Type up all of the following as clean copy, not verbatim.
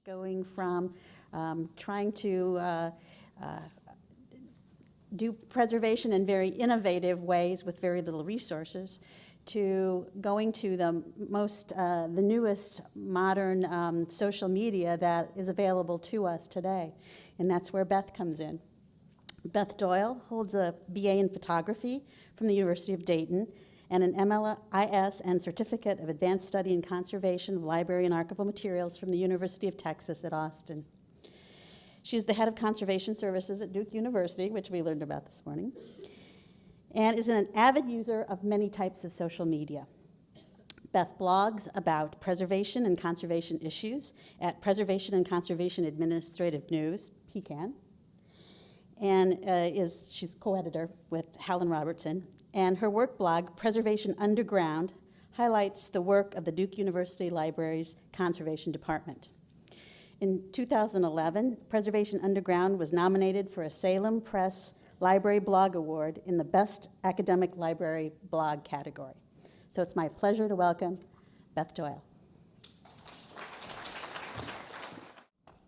going from trying to do preservation in very innovative ways with very little resources, to going to the newest modern social media that is available to us today. And that's where Beth comes in. Beth Doyle holds a BA in photography from the University of Dayton and an MLIS and Certificate of Advanced Study in Conservation of Library and Archival Materials from the University of Texas at Austin. She's the head of conservation services at Duke University, which we learned about this morning, and is an avid user of many types of social media. Beth blogs about preservation and conservation issues at Preservation and Conservation Administrative News, PCAN, and she's co-editor with Helen Robertson. And her work blog, Preservation Underground, highlights the work of the Duke University Library's Conservation Department. In 2011, Preservation Underground was nominated for a Salem Press Library Blog Award in the Best Academic Library Blog category. So it's my pleasure to welcome Beth Doyle.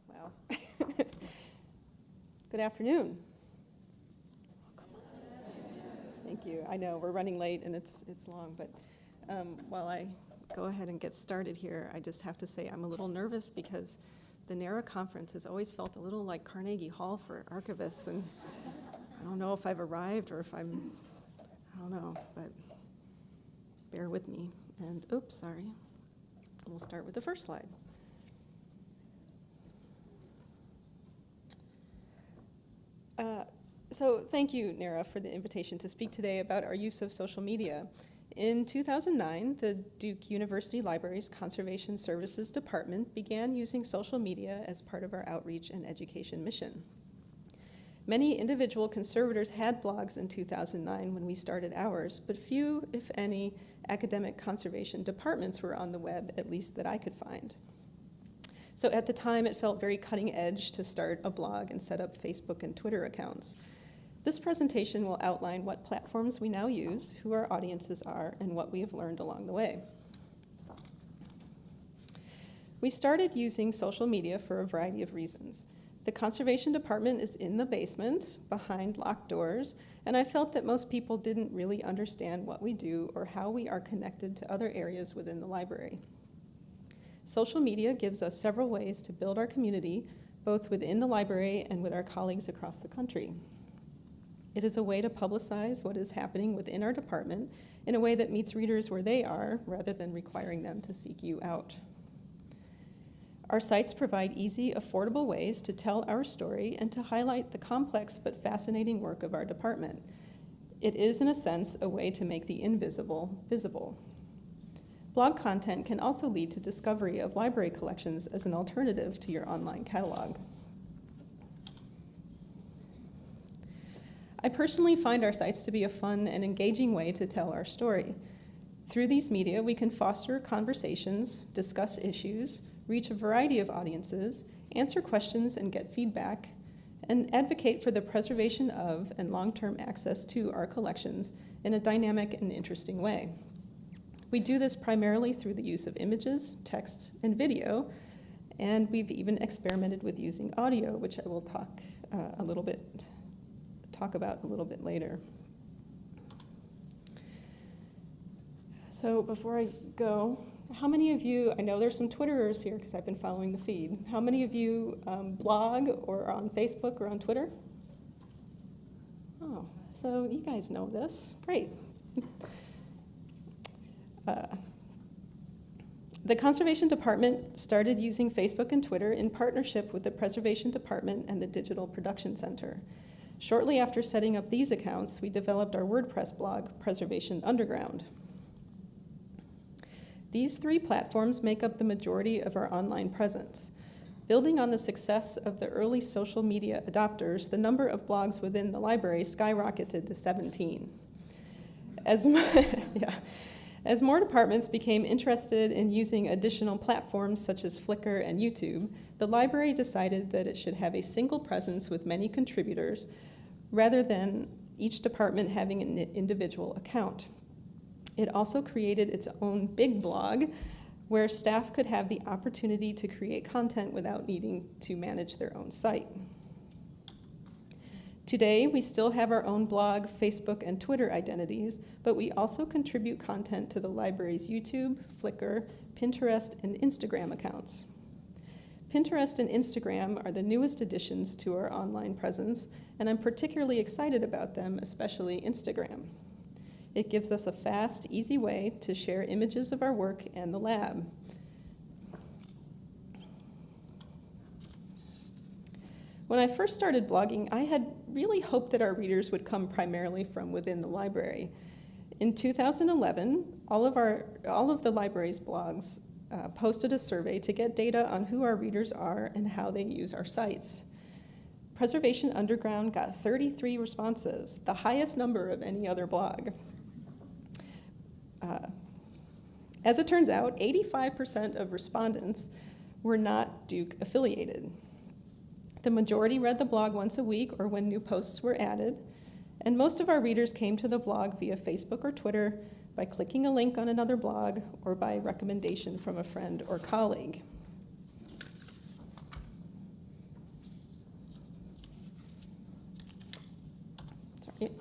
Wow. Good afternoon. Thank you. I know we're running late and it's long, but while I go ahead and get started here, I just have to say I'm a little nervous because the NARA conference has always felt a little like Carnegie Hall for archivists, and I don't know if I've arrived or if I don't know, but bear with me. And oops, sorry. We'll start with the first slide. So thank you, NARA, for the invitation to speak today about our use of social media. In 2009, the Duke University Library's Conservation Services Department began using social media as part of our outreach and education mission. Many individual conservators had blogs in 2009 when we started ours, but few, if any, academic conservation departments were on the web, at least that I could find. So at the time, it felt very cutting edge to start a blog and set up Facebook and Twitter accounts. This presentation will outline what platforms we now use, who our audiences are, and what we have learned along the way. We started using social media for a variety of reasons. The conservation department is in the basement, behind locked doors, and I felt that most people didn't really understand what we do or how we are connected to other areas within the library. Social media gives us several ways to build our community, both within the library and with our colleagues across the country. It is a way to publicize what is happening within our department in a way that meets readers where they are, rather than requiring them to seek you out. Our sites provide easy, affordable ways to tell our story and to highlight the complex but fascinating work of our department. It is, in a sense, a way to make the invisible visible. Blog content can also lead to discovery of library collections as an alternative to your online catalog. I personally find our sites to be a fun and engaging way to tell our story. Through these media, we can foster conversations, discuss issues, reach a variety of audiences, answer questions and get feedback, and advocate for the preservation of and long-term access to our collections in a dynamic and interesting way. We do this primarily through the use of images, text, and video, and we've even experimented with using audio, which I will talk about a little bit later. So before I go, how many of you, I know there's some Twitterers here because I've been following the feed. How many of you blog or are on Facebook or on Twitter? Oh, so you guys know this, great. The Conservation Department started using Facebook and Twitter in partnership with the Preservation Department and the Digital Production Center. Shortly after setting up these accounts, we developed our WordPress blog, Preservation Underground. These three platforms make up the majority of our online presence. Building on the success of the early social media adopters, the number of blogs within the library skyrocketed to 17. As more departments became interested in using additional platforms such as Flickr and YouTube, the library decided that it should have a single presence with many contributors rather than each department having an individual account. It also created its own big blog where staff could have the opportunity to create content without needing to manage their own site. Today, we still have our own blog, Facebook, and Twitter identities, but we also contribute content to the library's YouTube, Flickr, Pinterest, and Instagram accounts. Pinterest and Instagram are the newest additions to our online presence, and I'm particularly excited about them, especially Instagram. It gives us a fast, easy way to share images of our work and the lab. When I first started blogging, I had really hoped that our readers would come primarily from within the library. In 2011, all of the library's blogs posted a survey to get data on who our readers are and how they use our sites. Preservation Underground got 33 responses, the highest number of any other blog. As it turns out, 85% of respondents were not Duke affiliated. The majority read the blog once a week or when new posts were added, and most of our readers came to the blog via Facebook or Twitter by clicking a link on another blog or by recommendation from a friend or colleague. Sorry.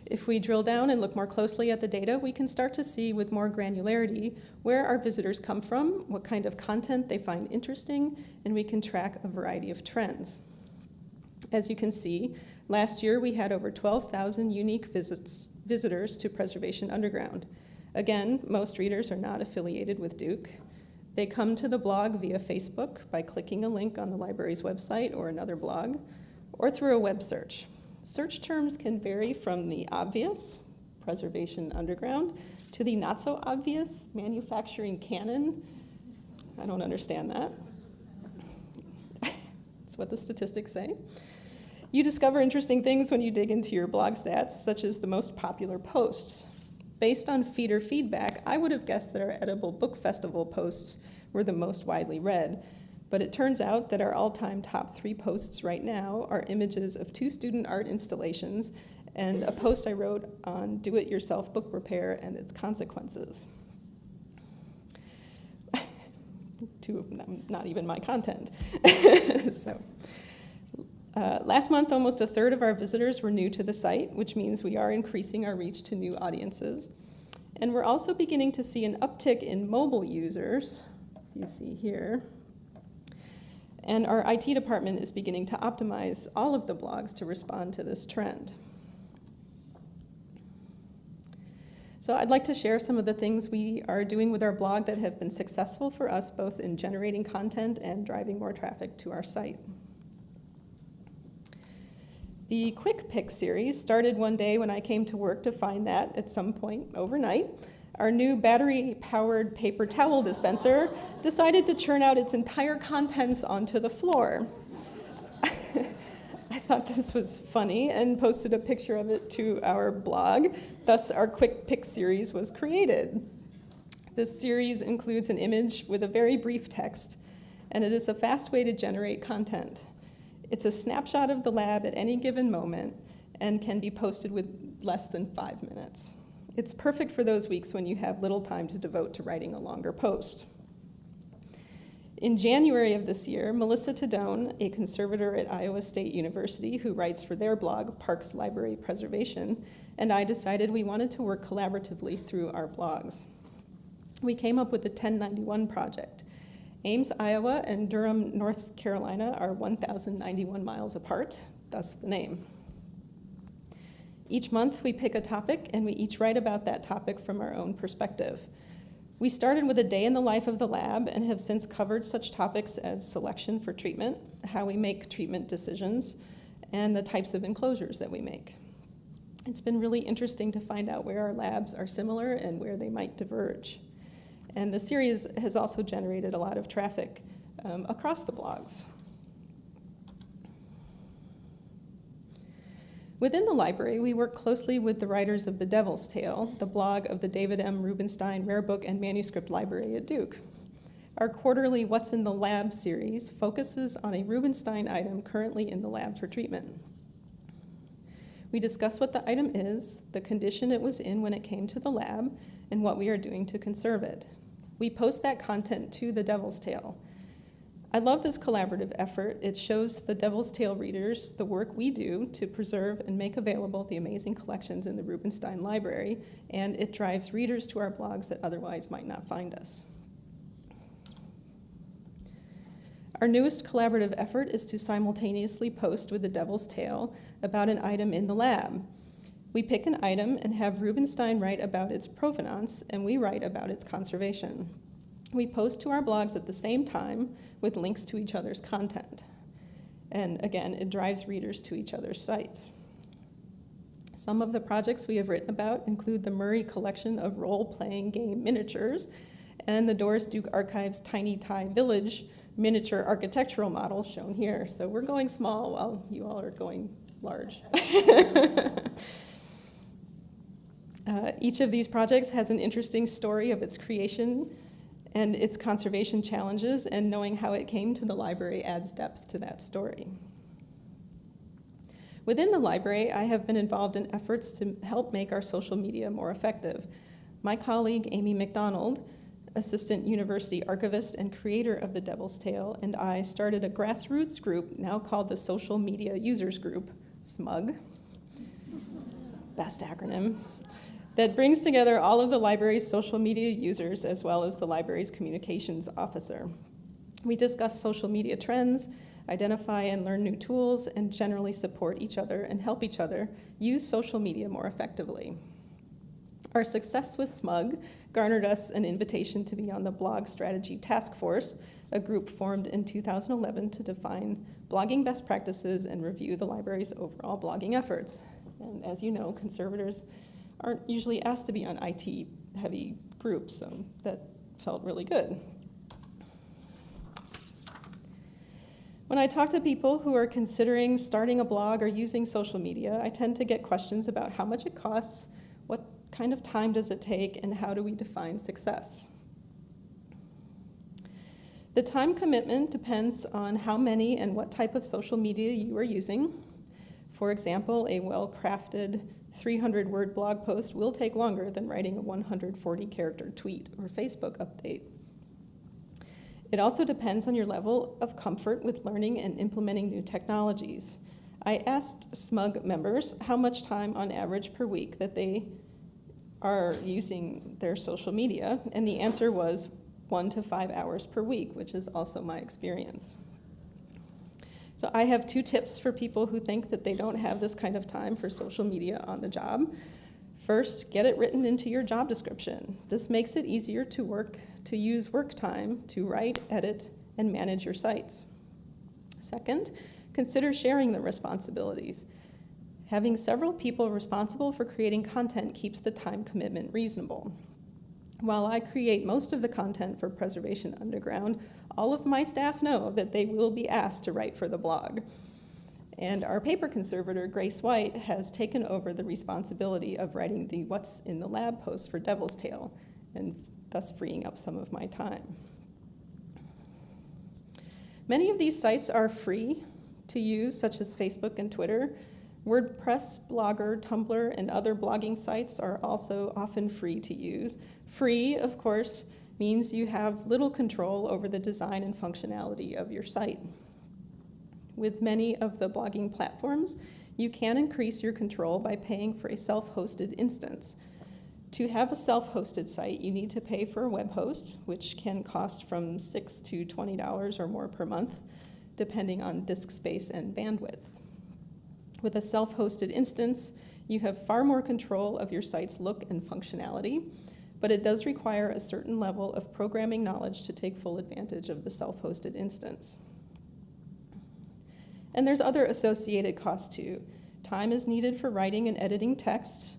If we drill down and look more closely at the data, we can start to see with more granularity where our visitors come from, what kind of content they find interesting, and we can track a variety of trends. As you can see, last year we had over 12,000 unique visitors to Preservation Underground. Again, most readers are not affiliated with Duke. They come to the blog via Facebook by clicking a link on the library's website or another blog, or through a web search. Search terms can vary from the obvious, Preservation Underground, to the not so obvious, manufacturing canon. I don't understand that. That's what the statistics say. You discover interesting things when you dig into your blog stats, such as the most popular posts. Based on feeder feedback, I would have guessed that our Edible Book Festival posts were the most widely read. But it turns out that our all-time top 3 posts right now are images of 2 student art installations and a post I wrote on do-it-yourself book repair and its consequences. 2 of them, not even my content. Last month, almost a third of our visitors were new to the site, which means we are increasing our reach to new audiences. And we're also beginning to see an uptick in mobile users, you see here. And our IT department is beginning to optimize all of the blogs to respond to this trend. So I'd like to share some of the things we are doing with our blog that have been successful for us, both in generating content and driving more traffic to our site. The Quick Pick series started one day when I came to work to find that, at some point overnight, our new battery-powered paper towel dispenser decided to churn out its entire contents onto the floor. I thought this was funny and posted a picture of it to our blog. Thus, our Quick Pick series was created. This series includes an image with a very brief text, and it is a fast way to generate content. It's a snapshot of the lab at any given moment and can be posted with less than 5 minutes. It's perfect for those weeks when you have little time to devote to writing a longer post. In January of this year, Melissa Tadone, a conservator at Iowa State University who writes for their blog, Parks Library Preservation, and I decided we wanted to work collaboratively through our blogs. We came up with the 1091 project. Ames, Iowa, and Durham, North Carolina are 1,091 miles apart, thus the name. Each month, we pick a topic, and we each write about that topic from our own perspective. We started with a day in the life of the lab and have since covered such topics as selection for treatment, how we make treatment decisions, and the types of enclosures that we make. It's been really interesting to find out where our labs are similar and where they might diverge. And the series has also generated a lot of traffic across the blogs. Within the library, we work closely with the writers of The Devil's Tale, the blog of the David M. Rubenstein Rare Book and Manuscript Library at Duke. Our quarterly What's in the Lab series focuses on a Rubenstein item currently in the lab for treatment. We discuss what the item is, the condition it was in when it came to the lab, and what we are doing to conserve it. We post that content to the Devil's Tale. I love this collaborative effort. It shows the Devil's Tale readers the work we do to preserve and make available the amazing collections in the Rubenstein Library, and it drives readers to our blogs that otherwise might not find us. Our newest collaborative effort is to simultaneously post with the Devil's Tale about an item in the lab. We pick an item and have Rubenstein write about its provenance, and we write about its conservation. We post to our blogs at the same time with links to each other's content. And again, it drives readers to each other's sites. Some of the projects we have written about include the Murray collection of role-playing game miniatures and the Doris Duke Archives Tiny Thai Village miniature architectural model shown here. So we're going small while you all are going large. Each of these projects has an interesting story of its creation and its conservation challenges, and knowing how it came to the library adds depth to that story. Within the library, I have been involved in efforts to help make our social media more effective. My colleague, Amy McDonald, assistant university archivist and creator of the Devil's Tale, and I started a grassroots group now called the Social Media Users Group, SMUG, best acronym, that brings together all of the library's social media users as well as the library's communications officer. We discuss social media trends, identify and learn new tools, and generally support each other and help each other use social media more effectively. Our success with SMUG garnered us an invitation to be on the Blog Strategy Task Force, a group formed in 2011 to define blogging best practices and review the library's overall blogging efforts. And as you know, conservators aren't usually asked to be on IT-heavy groups, so that felt really good. When I talk to people who are considering starting a blog or using social media, I tend to get questions about how much it costs, what kind of time does it take, and how do we define success? The time commitment depends on how many and what type of social media you are using. For example, a well-crafted 300-word blog post will take longer than writing a 140-character tweet or Facebook update. It also depends on your level of comfort with learning and implementing new technologies. I asked SMUG members how much time on average per week that they are using their social media, and the answer was 1 to 5 hours per week, which is also my experience. So I have 2 tips for people who think that they don't have this kind of time for social media on the job. First, get it written into your job description. This makes it easier to use work time to write, edit, and manage your sites. Second, consider sharing the responsibilities. Having several people responsible for creating content keeps the time commitment reasonable. While I create most of the content for Preservation Underground, all of my staff know that they will be asked to write for the blog. And our paper conservator, Grace White, has taken over the responsibility of writing the What's in the Lab post for Devil's Tale, and thus freeing up some of my time. Many of these sites are free to use, such as Facebook and Twitter. WordPress, Blogger, Tumblr, and other blogging sites are also often free to use. Free, of course, means you have little control over the design and functionality of your site. With many of the blogging platforms, you can increase your control by paying for a self-hosted instance. To have a self-hosted site, you need to pay for a web host, which can cost from $6 to $20 or more per month, depending on disk space and bandwidth. With a self-hosted instance, you have far more control of your site's look and functionality, but it does require a certain level of programming knowledge to take full advantage of the self-hosted instance. And there's other associated costs too. Time is needed for writing and editing text,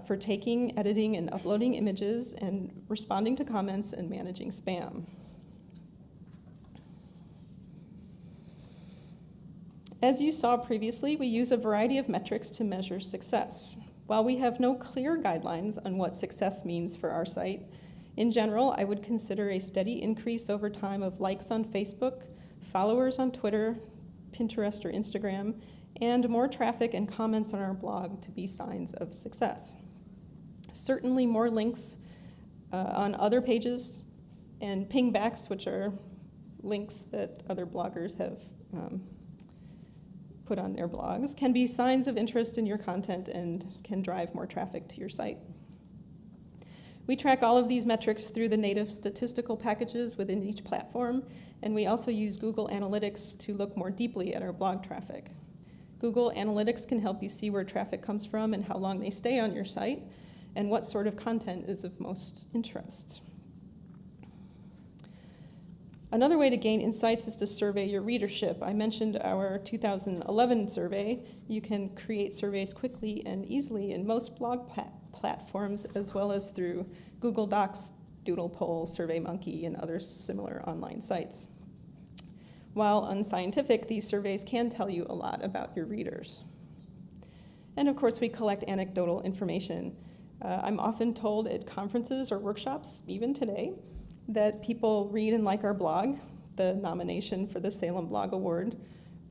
for taking, editing, and uploading images, and responding to comments and managing spam. As you saw previously, we use a variety of metrics to measure success. While we have no clear guidelines on what success means for our site, in general, I would consider a steady increase over time of likes on Facebook, followers on Twitter, Pinterest, or Instagram, and more traffic and comments on our blog to be signs of success. Certainly more links on other pages, and pingbacks, which are links that other bloggers have put on their blogs, can be signs of interest in your content and can drive more traffic to your site. We track all of these metrics through the native statistical packages within each platform, and we also use Google Analytics to look more deeply at our blog traffic. Google Analytics can help you see where traffic comes from and how long they stay on your site, and what sort of content is of most interest. Another way to gain insights is to survey your readership. I mentioned our 2011 survey. You can create surveys quickly and easily in most blog platforms, as well as through Google Docs, Doodle Poll, SurveyMonkey, and other similar online sites. While unscientific, these surveys can tell you a lot about your readers. And of course, we collect anecdotal information. I'm often told at conferences or workshops, even today, that people read and like our blog. The nomination for the Salem Blog Award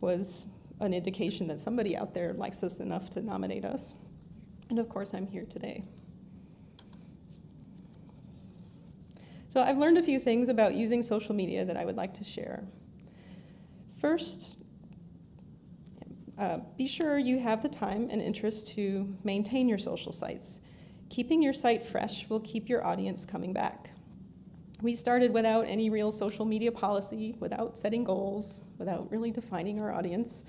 was an indication that somebody out there likes us enough to nominate us. And of course, I'm here today. So I've learned a few things about using social media that I would like to share. First, be sure you have the time and interest to maintain your social sites. Keeping your site fresh will keep your audience coming back. We started without any real social media policy, without setting goals, without really defining our audience.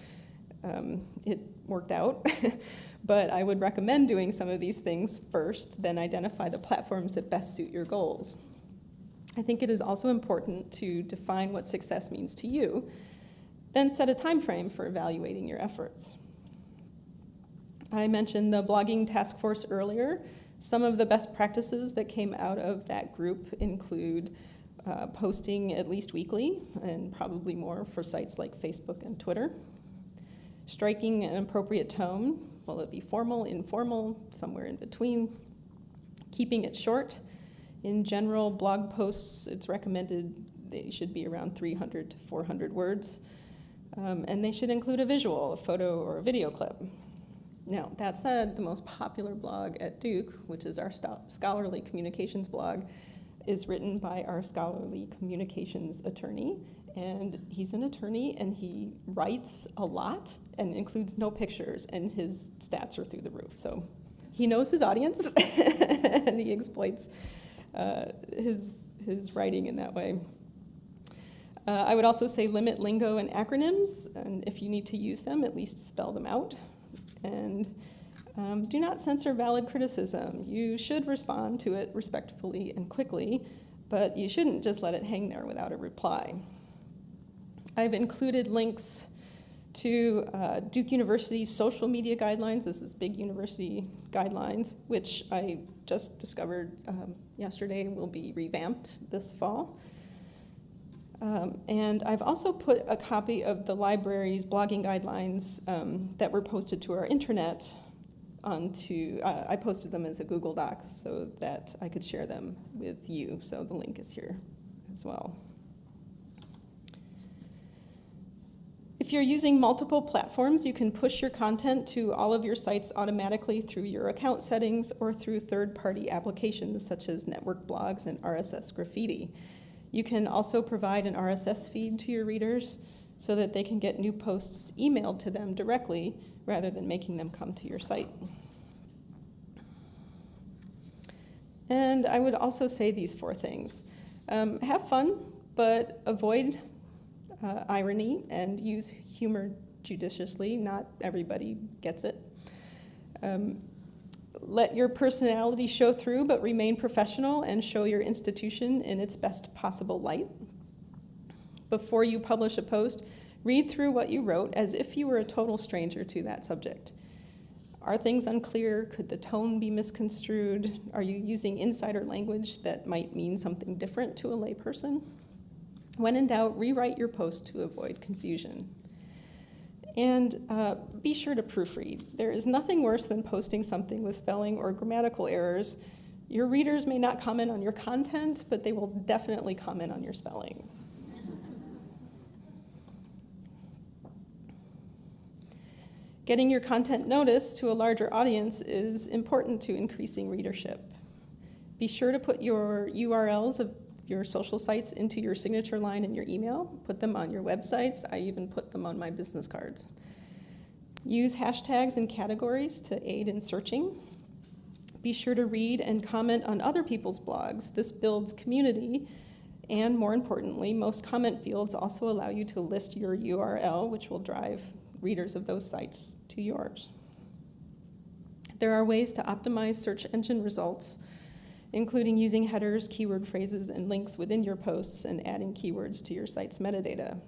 It worked out, but I would recommend doing some of these things first, then identify the platforms that best suit your goals. I think it is also important to define what success means to you, then set a time frame for evaluating your efforts. I mentioned the blogging task force earlier. Some of the best practices that came out of that group include posting at least weekly, and probably more for sites like Facebook and Twitter. Striking an appropriate tone, will it be formal, informal, somewhere in between. Keeping it short. In general, blog posts, it's recommended they should be around 300 to 400 words. And they should include a visual, a photo, or a video clip. Now, that said, the most popular blog at Duke, which is our scholarly communications blog, is written by our scholarly communications attorney. And he's an attorney, and he writes a lot and includes no pictures, and his stats are through the roof. So he knows his audience, and he exploits his writing in that way. I would also say limit lingo and acronyms, and if you need to use them, at least spell them out. And do not censor valid criticism. You should respond to it respectfully and quickly, but you shouldn't just let it hang there without a reply. I've included links to Duke University's social media guidelines. This is big university guidelines, which I just discovered yesterday will be revamped this fall. And I've also put a copy of the library's blogging guidelines that were posted to our intranet onto, I posted them as a Google Doc so that I could share them with you. So the link is here as well. If you're using multiple platforms, you can push your content to all of your sites automatically through your account settings or through third-party applications such as network blogs and RSS Graffiti. You can also provide an RSS feed to your readers so that they can get new posts emailed to them directly rather than making them come to your site. And I would also say these 4 things. Have fun, but avoid irony and use humor judiciously. Not everybody gets it. Let your personality show through, but remain professional and show your institution in its best possible light. Before you publish a post, read through what you wrote as if you were a total stranger to that subject. Are things unclear? Could the tone be misconstrued? Are you using insider language that might mean something different to a layperson? When in doubt, rewrite your post to avoid confusion. And be sure to proofread. There is nothing worse than posting something with spelling or grammatical errors. Your readers may not comment on your content, but they will definitely comment on your spelling. Getting your content noticed to a larger audience is important to increasing readership. Be sure to put your URLs of your social sites into your signature line in your email. Put them on your websites. I even put them on my business cards. Use hashtags and categories to aid in searching. Be sure to read and comment on other people's blogs. This builds community, and more importantly, most comment fields also allow you to list your URL, which will drive readers of those sites to yours. There are ways to optimize search engine results, including using headers, keyword phrases, and links within your posts and adding keywords to your site's metadata.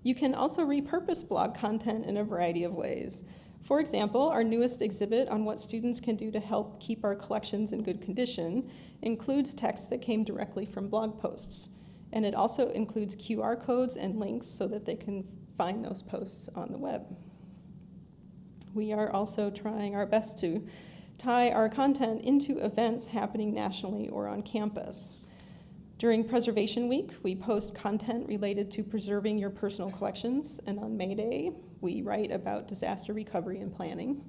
You can also repurpose blog content in a variety of ways. For example, our newest exhibit on what students can do to help keep our collections in good condition includes text that came directly from blog posts. And it also includes QR codes and links so that they can find those posts on the web. We are also trying our best to tie our content into events happening nationally or on campus. During Preservation Week, we post content related to preserving your personal collections, and on May Day, we write about disaster recovery and planning.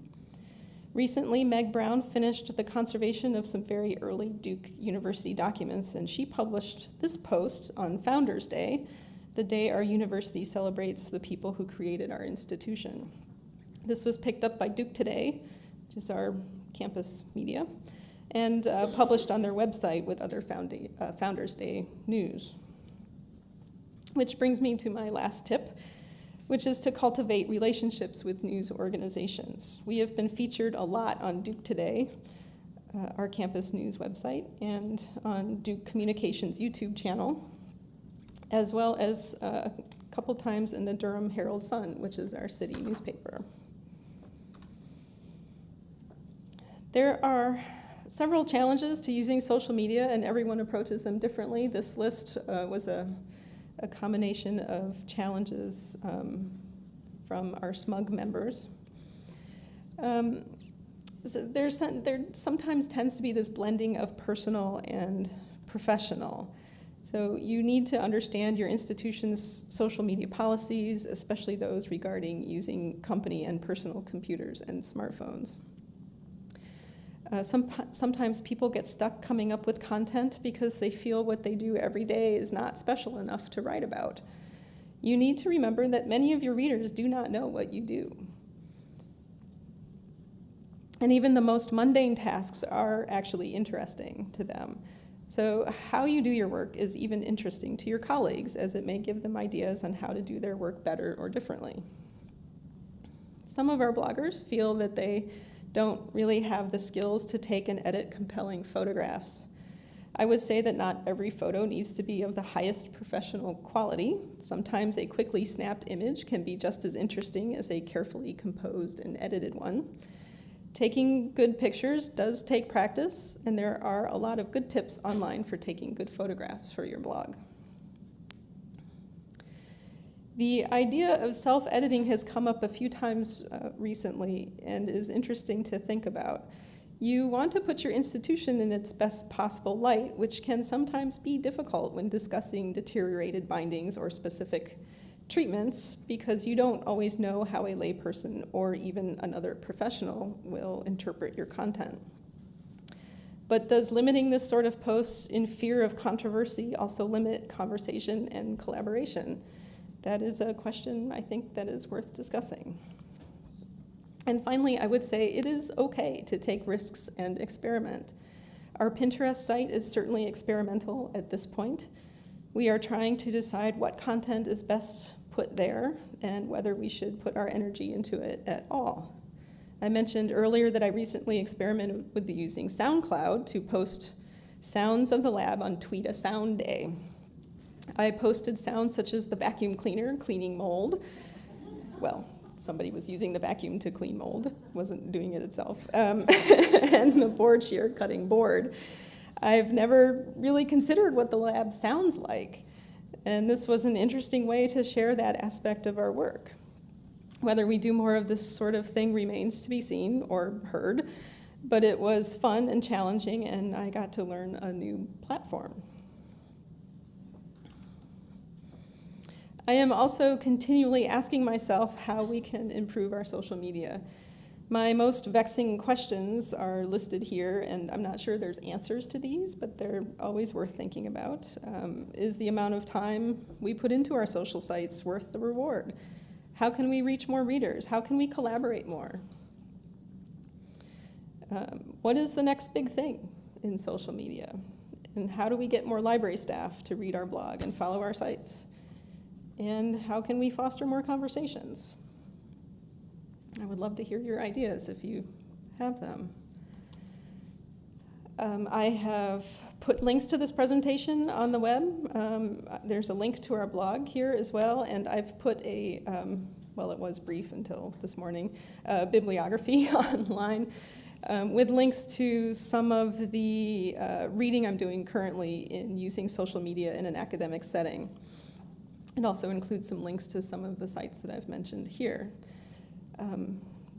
Recently, Meg Brown finished the conservation of some very early Duke University documents, and she published this post on Founders Day, the day our university celebrates the people who created our institution. This was picked up by Duke Today, which is our campus media, and published on their website with other Founders Day news. Which brings me to my last tip, which is to cultivate relationships with news organizations. We have been featured a lot on Duke Today, our campus news website, and on Duke Communications YouTube channel, as well as a couple times in the Durham Herald Sun, which is our city newspaper. There are several challenges to using social media, and everyone approaches them differently. This list was a combination of challenges from our SMUG members. So there sometimes tends to be this blending of personal and professional. So you need to understand your institution's social media policies, especially those regarding using company and personal computers and smartphones. Sometimes people get stuck coming up with content because they feel what they do every day is not special enough to write about. You need to remember that many of your readers do not know what you do. And even the most mundane tasks are actually interesting to them. So how you do your work is even interesting to your colleagues, as it may give them ideas on how to do their work better or differently. Some of our bloggers feel that they don't really have the skills to take and edit compelling photographs. I would say that not every photo needs to be of the highest professional quality. Sometimes a quickly snapped image can be just as interesting as a carefully composed and edited one. Taking good pictures does take practice, and there are a lot of good tips online for taking good photographs for your blog. The idea of self-editing has come up a few times recently and is interesting to think about. You want to put your institution in its best possible light, which can sometimes be difficult when discussing deteriorated bindings or specific treatments, because you don't always know how a layperson or even another professional will interpret your content. But does limiting this sort of posts in fear of controversy also limit conversation and collaboration? That is a question I think that is worth discussing. And finally, I would say it is okay to take risks and experiment. Our Pinterest site is certainly experimental at this point. We are trying to decide what content is best put there and whether we should put our energy into it at all. I mentioned earlier that I recently experimented with using SoundCloud to post sounds of the lab on Tweet a Sound Day. I posted sounds such as the vacuum cleaner cleaning mold. Well, somebody was using the vacuum to clean mold, wasn't doing it itself. And the board shear cutting board. I've never really considered what the lab sounds like. And this was an interesting way to share that aspect of our work. Whether we do more of this sort of thing remains to be seen or heard, but it was fun and challenging, and I got to learn a new platform. I am also continually asking myself how we can improve our social media. My most vexing questions are listed here, and I'm not sure there's answers to these, but they're always worth thinking about. Is the amount of time we put into our social sites worth the reward? How can we reach more readers? How can we collaborate more? What is the next big thing in social media? And how do we get more library staff to read our blog and follow our sites? And how can we foster more conversations? I would love to hear your ideas if you have them. I have put links to this presentation on the web. There's a link to our blog here as well, and I've put a, well, it was brief until this morning, bibliography online with links to some of the reading I'm doing currently in using social media in an academic setting. It also includes some links to some of the sites that I've mentioned here.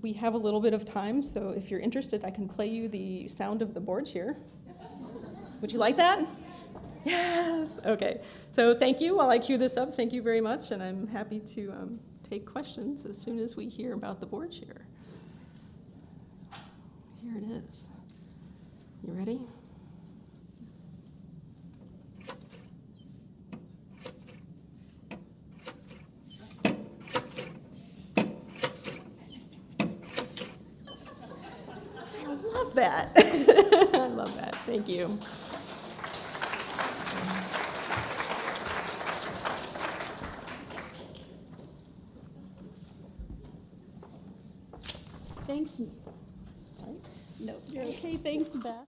We have a little bit of time, so if you're interested, I can play you the sound of the board here. Would you like that? Yes. Okay. So thank you. While I cue this up, thank you very much, and I'm happy to take questions as soon as we hear about the board share. Here it is. You ready? I love that. I love that. Thank you. Thanks. Sorry. No. Okay, thanks, Beth.